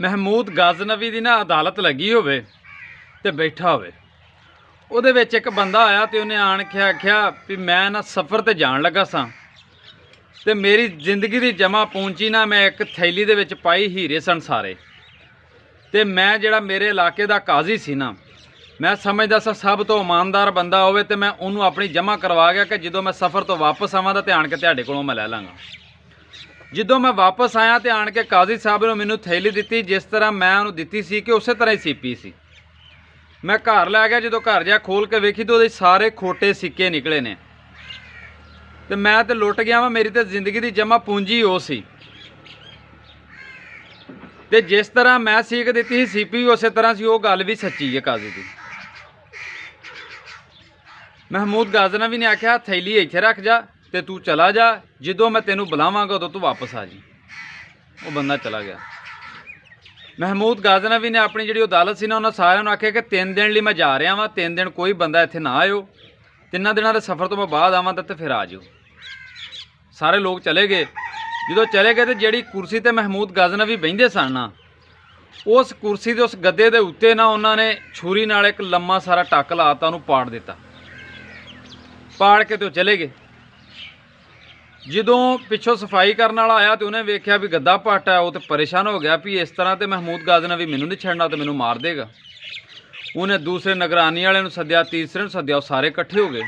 महमूद गाजनवी की ना अदालत लगी होवे ते बैठा होवे ਉਹਦੇ ਵਿੱਚ एक बंदा आया तो उन्हें आण के आख्या भी मैं ना सफ़र ते जान लगा सा ते मेरी जिंदगी की जमा पूंजी ना मैं एक थैली दे विच पाई हीरे सन सारे ते मैं जिहड़ा मेरे इलाके का काजी सी ना मैं समझदा सा सब तो ईमानदार बंदा होवे ते मैं उन्होंने अपनी जमा करवा गया कि जो मैं सफ़र तो वापस आवां तां आण के तुहाडे कोलों मैं लै लांगा। ਜਦੋਂ मैं वापस आया तो आण के काजी साहब ने मैनू थैली दी जिस तरह मैं उन्होंने दी सी कि उस तरह ही सीपी सी। मैं घर लै गया, जो घर जा खोल के वेखी तो सारे खोटे सिक्के निकले ने तो मैं तो लुट गया वा। मेरी तो जिंदगी की जमा पूंजी वो सी ते जिस तरह मैं सीख दी सी सीपी भी उस तरह सी। वो गल भी सच्ची है काजी की। महमूद गाजनवी ने आख्या थैली इत्थे रख जा ते तू चला जा, जो मैं तेनू बुलावांगा उदों तू वापस आ जी। वो बंदा चला गया। महमूद गाजनवी ने अपनी जी अदालत से ना उन्होंने सारिਆਂ ਨੂੰ आख्या कि 3 दिन लिए मैं जा रहा वा, 3 दिन कोई बंदा इत्थे ना आयो, 3 दिनों के सफ़र तो मैं बाद आवां तो फिर आ जाओ। सारे लोग चले गए। जो चले गए तो जी कुर्सी ते महमूद गाजनवी बहिंदे सन ना उस कुर्सी के उस गद्दे के उत्ते ना उन्होंने छुरी नाल एक लम्मा सारा टक लाता, उन्होंने पाड़ दिता। पाड़ के तो चले गए। ਜਦੋਂ ਪਿੱਛੋਂ सफाई करने वाला आया तो उन्हें वेख्या भी गद्दा पट है, वो तो परेशान हो गया भी इस तरह तो महमूद गाजनवी मैनू नहीं छड़ना तो मैनू मार देगा। उन्हें दूसरे निगरानी वाले सद्या, तीसरे सद्या, वो सारे इकट्ठे हो गए।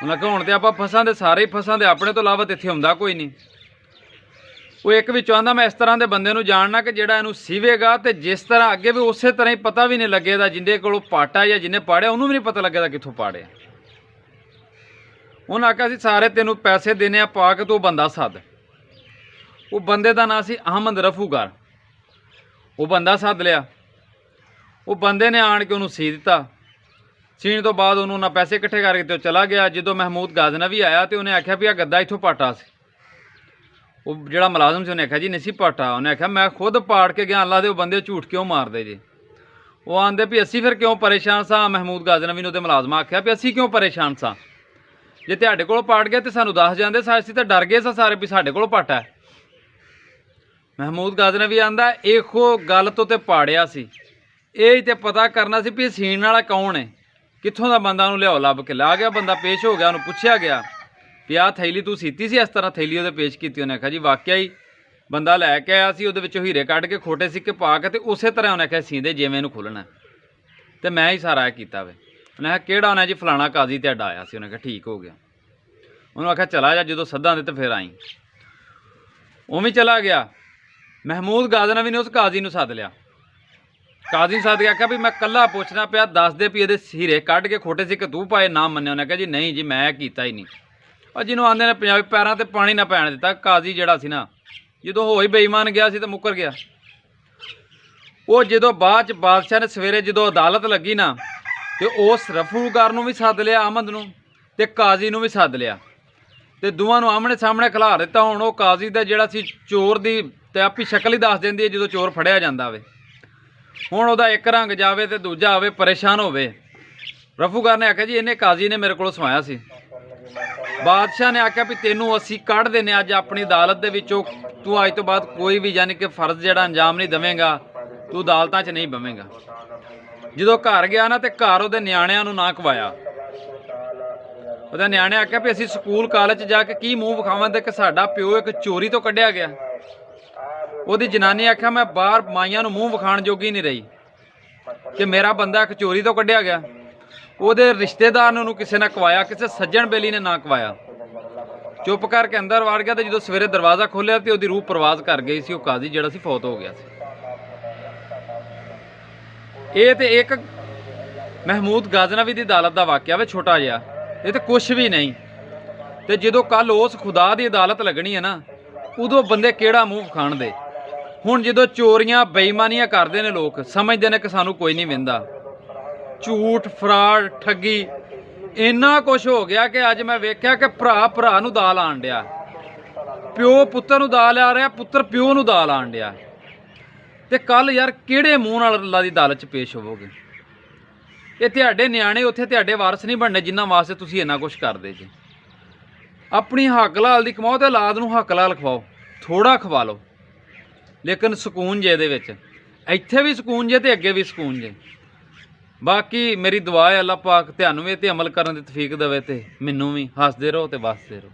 उन्हें कहा हुण तो आप फसां दे सारे ही फसां दे, अपने तो इलावा इत्थे आउंदा कोई नहीं। वो एक भी चाहता मैं इस तरह के बंदे नूं जानना कि जिहड़ा इहनूं सीवेगा तो जिस तरह अगे भी उस तरह ही पता भी नहीं लगेगा जिंदे कोलों पाटा या जिन्हें पाड़िया उन्होंने भी नहीं पता लगेगा कित्थों पाड़िया। उन्हें आख्या सी सारे तेनों पैसे देने आ पा के तू बंदा सद। वो बंदे का नाम सी अहमद रफूगर। वो बंदा सद लिया। वो बंदे ने आण के उन्होंने सी दिता। सीण तो बाद उन्होंने पैसे इकट्ठे करके तो चला गया। जो महमूद गाजनवी आया तो उन्हें आख्या भी आ गद्दा इत्थों पाटा सी। वो जिहड़ा मुलाजम से उन्हें आख्या जी नहीं सी पाटा। उन्हें आख्या मैं खुद पाड़ के गया, अल्लाह दे बंदे झूठ क्यों मारदे जी। वो आंदे भी असी फिर क्यों परेशान सा। महमूद गाजनवी ने मुलाजमा आख्या भी असी क्यों परेशान सा, जे तुहाडे कोल पाट गया तो सानू दस जांदे, असीं तां डर गए सा सारे भी साडे कोल पाटा है। महमूद गाजनवी आंदा इहो गल तो ते पाड़िया सी, ये तो पता करना सी भी सीण वाला कौन है, कित्थों दा बंदा उन्होंने लियाओ लभ के ला गया। बंदा पेश हो गया, उन्होंने पुछया गया भी आ थैली तू सीती सी इस तरह, थैली उहदे पेश की। उन्हें आख्या जी वाकया ही बंदा लैके आया सी, उहदे विचों हीरे कढ के खोटे सिक्के पा के ते उस तरह उन्हें आख्या सींदे जिवें इहनूं खोलना तो मैं ही सारा कीता वे। उन्हें आख्या किहड़ा, उन्हें जी फलाना काजी तुहाडा आया सी। उन्हें आख्या ठीक हो गया। उन्होंने आख्या चला जा, जो सदा दे तो फिर आई। उवें चला गया। महमूद गाजनवी ने उस काजी नूं सद लिया। काजी सद के आख्या भी मैं कल्ला पुछना पिया, दस दे भी ये हीरे कढ के खोटे सिक्के तू पाए, नाम मन्निया। उन्हें आख्या जी नहीं जी मैं कीता ही नहीं। और जिन्होंने आंदे ने पंजाबी पैरों ते पानी ना पैण दिता। काजी जिहड़ा सी ना जो हो ही बेईमान गया सी तो मुकर गया। वो जो बाद बादशाह ने सवेरे जो अदालत लगी ना तो उस रफूगर नूं भी सद लिया, अहमद नूं ते काजी नूं भी सद लिया ते दोवां नूं आमने सामने खिला दिता। हुण वो काजी दा जिहड़ा सी चोर दी ते आपी शक्ल ही दस दिंदी है जो चोर फड़िया जांदा वे। हुण उहदा एक रंग जावे ते दूजा आवे, परेशान होवे। रफूगर ने आख्या जी इन्हें काजी ने मेरे को सवाया सी। बादशाह ने आख्या भी तेनों असीं कढ देने अज अपनी अदालत दे विचों, तू अज तो बाद कोई भी यानी कि फर्ज जिहड़ा अंजाम नहीं देवेगा, तू अदालतां 'च नहीं बवेगा। जो घर गया ना तो घर उहदे नियाणिਆਂ नूं ना खवाया। ਉਹਦੇ ਨਿਆਣੇ आख्या भी असीं स्कूल कॉलेज जाके की मूँह विखावां कि साडा प्यो एक चोरी तो कढ़िया गया। ਉਹਦੀ जनानी आख्या मैं बाहर माइयां नूं मूँह विखाण जोगी नहीं रही कि मेरा बंदा एक चोरी तो कढ़िया गया। ਉਹਦੇ रिश्तेदार ने उन्होंने किसी ने कवाया, किसी सज्जण बेली ने ना कवाया। चुप करके अंदर वड़ गया। तो जो सवेरे दरवाज़ा खोलिया तो उसकी रूह परवाज कर गई सी। वो काजी जिहड़ा सी फौत हो गया सी। ये तो एक महमूद गाजनवी की अदालत का वाकया वे, छोटा जिहा, ये तो कुछ भी नहीं। तो जो कल उस खुदा की अदालत लगनी है ना उदों बंदे किहड़ा मूँह विखाण दे। हुण जो चोरियां बेईमानियां करते हैं लोग, समझते हैं कि सानू कोई नहीं विंदा। झूठ, फ्रॉड, ठगी इन्ना कुछ हो गया कि अज मैं वेख्या कि भरा भरा नूं दा लाण डिया, प्यो पुत्तर नूं दा ला रहा, पुत्तर प्यो नूं दा लाण डिया। ते कल यार किहड़े मूँह नाल अल्लाह दी अदालत च पेश होवोगे। ये तुहाडे नियाणे उत्थे तुहाडे वारस नहीं बनने जिन्हां वास्ते तुसीं इन्ना कुछ करदे जे। अपनी हक लाल दी कमाओ ते औलाद नूं हक लाल खवाओ, थोड़ा खवा लो लेकिन सुकून जे इहदे विच। ਇੱਥੇ ਵੀ ਸਕੂਨ ਜੇ ਤੇ ਅੱਗੇ ਵੀ ਸਕੂਨ ਜੇ। ਬਾਕੀ ਮੇਰੀ ਦੁਆ ਹੈ ਅੱਲਾਹ ਪਾਕ ਤੁਹਾਨੂੰ ਵੀ ਇਹ ਤੇ ਅਮਲ ਕਰਨ ਦੀ ਤੌਫੀਕ ਦੇਵੇ ਤੇ ਮੈਨੂੰ ਵੀ। ਹੱਸਦੇ ਰਹੋ ਤੇ ਵਸਦੇ ਰਹੋ।